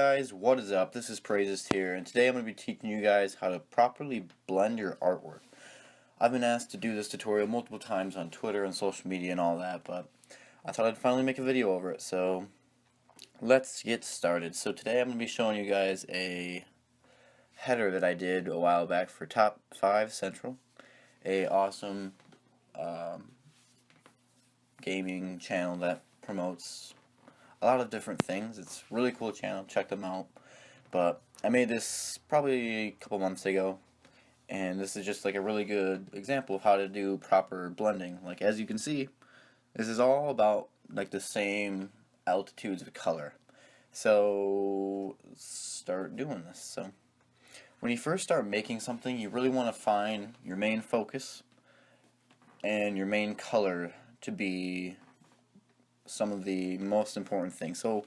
guys, what is up? This is Praizist here, and today I'm going to be teaching you guys how to properly blend your artwork. I've been asked to do this tutorial multiple times on Twitter and social media and all that, but I thought I'd finally make a video over it, so let's get started. So today I'm going to be showing you guys a header that I did a while back for Top 5 Central, a awesome gaming channel that promotes a lot of different things. It's a really cool channel, check them out. But I made this probably a couple months ago, and this is just like a really good example of how to do proper blending. Like, as you can see, this is all about like the same altitudes of color. So let's start doing this. So when you first start making something, you really want to find your main focus and your main color to be some of the most important things. So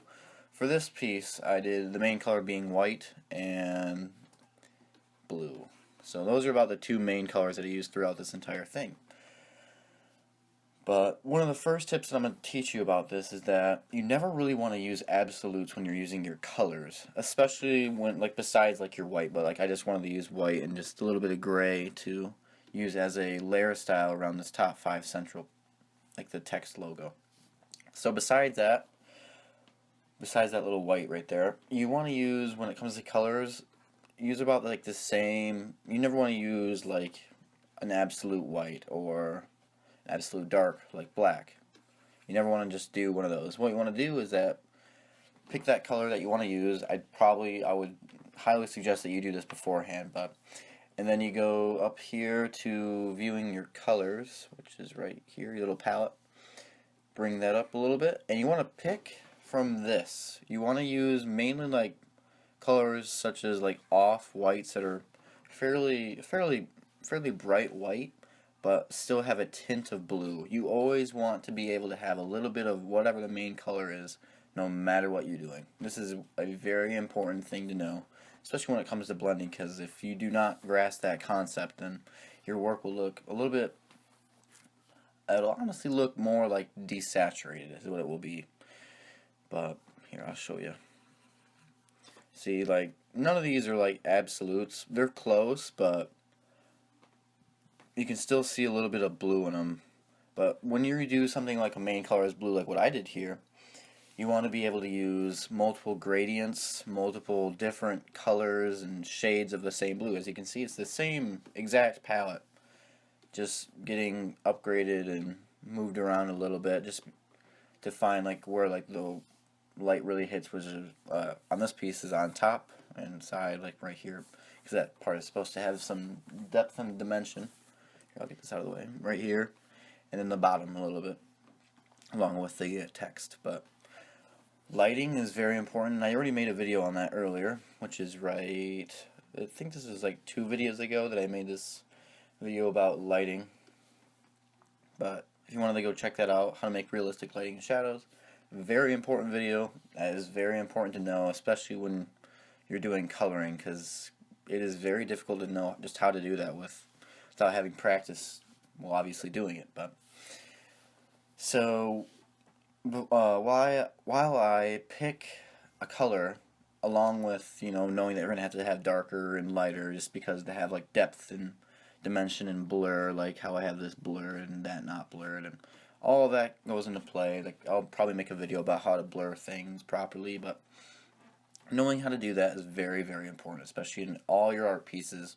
for this piece, I did the main color being white and blue. So those are about the two main colors that I used throughout this entire thing. But one of the first tips that I'm going to teach you about this is that you never really want to use absolutes when you're using your colors, especially when, like, besides like your white, but like I just wanted to use white and just a little bit of gray to use as a layer style around this Top 5 Central, like the text logo. So besides that little white right there, you want to use, when it comes to colors, use about like the same. You never want to use like an absolute white or an absolute dark like black. You never want to just do one of those. What you want to do is that pick that color that you want to use. I would highly suggest that you do this beforehand, and then you go up here to viewing your colors, which is right here, your little palette. Bring that up a little bit, and you want to pick from this. You want to use mainly like colors such as like off whites that are fairly bright white, but still have a tint of blue. You always want to be able to have a little bit of whatever the main color is, no matter what you're doing. This is a very important thing to know, especially when it comes to blending, because if you do not grasp that concept, then your work will look a little bit. It'll honestly look more like desaturated is what it will be. But here, I'll show you. See, like, none of these are like absolutes. They're close, but you can still see a little bit of blue in them. But when you do something like a main color is blue, like what I did here, you want to be able to use multiple gradients, multiple different colors and shades of the same blue. As you can see, it's the same exact palette, just getting upgraded and moved around a little bit just to find like where like the light really hits, which is on this piece is on top and side, like right here, because that part is supposed to have some depth and dimension. Here, I'll get this out of the way, right here, and then the bottom a little bit along with the text. But lighting is very important. I already made a video on that earlier, which is right, I think this is like 2 videos ago that I made this video about lighting. But if you want to go check that out, how to make realistic lighting and shadows, very important video. That is very important to know, especially when you're doing coloring, because it is very difficult to know just how to do that without having practice, well, obviously doing it. But so while I pick a color, along with, you know, knowing that you're gonna have to have darker and lighter just because they have like depth and dimension and blur, like how I have this blur and that not blurred, and all of that goes into play. Like, I'll probably make a video about how to blur things properly, but knowing how to do that is very, very important, especially in all your art pieces,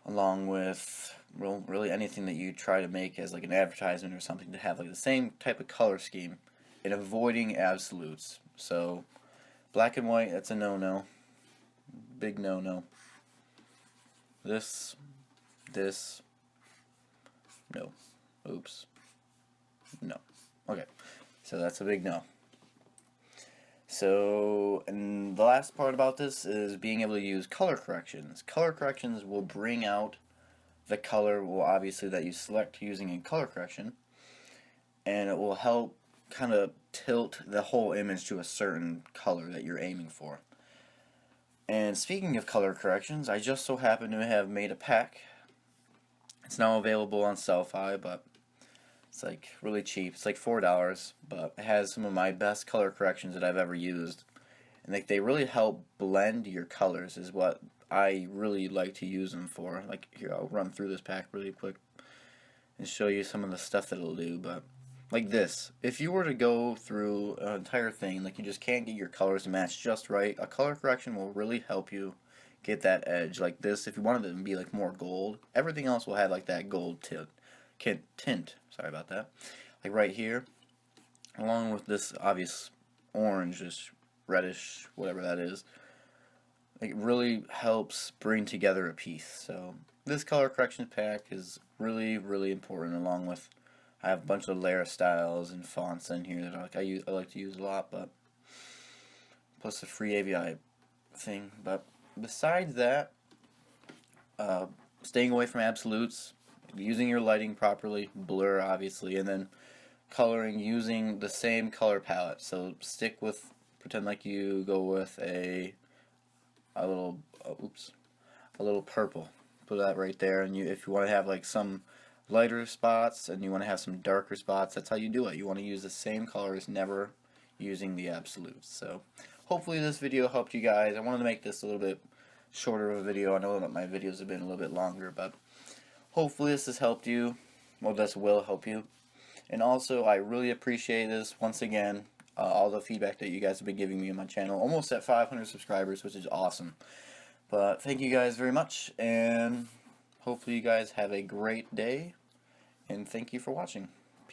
along with really anything that you try to make as like an advertisement or something, to have like the same type of color scheme and avoiding absolutes. So black and white, that's a no-no, big no-no. This, no, oops, no. Okay, so that's a big no. So, and the last part about this is being able to use color corrections. Color corrections will bring out the color, well, obviously, that you select using a color correction, and it will help kind of tilt the whole image to a certain color that you're aiming for. And speaking of color corrections, I just so happen to have made a pack. It's now available on SoaR, but It's like really cheap. It's like $4, but it has some of my best color corrections that I've ever used. and like they really help blend your colors is what I really like to use them for. Like here, I'll run through this pack really quick and show you some of the stuff that it'll do. But like this, if you were to go through an entire thing, like you just can't get your colors to match just right, a color correction will really help you get that edge. Like this, if you wanted it to be like more gold, everything else will have like that gold tint. Sorry about that. Like right here, along with this obvious orangish, reddish, whatever that is, it really helps bring together a piece. So this color correction pack is really, really important. Along with, I have a bunch of layer styles and fonts in here that I like to use a lot, but plus the free AVI thing. But besides that, staying away from absolutes, using your lighting properly, blur obviously, and then coloring using the same color palette. So stick with, pretend like you go with a little a little purple. Put that right there, and if you want to have like some lighter spots and you want to have some darker spots, that's how you do it. You want to use the same colors, never using the absolutes. So hopefully this video helped you guys. I wanted to make this a little bit shorter of a video. I know that my videos have been a little bit longer, but hopefully this has helped you. Well, this will help you. And also, I really appreciate this, once again, all the feedback that you guys have been giving me on my channel. Almost at 500 subscribers, which is awesome. But thank you guys very much, and hopefully you guys have a great day, and thank you for watching.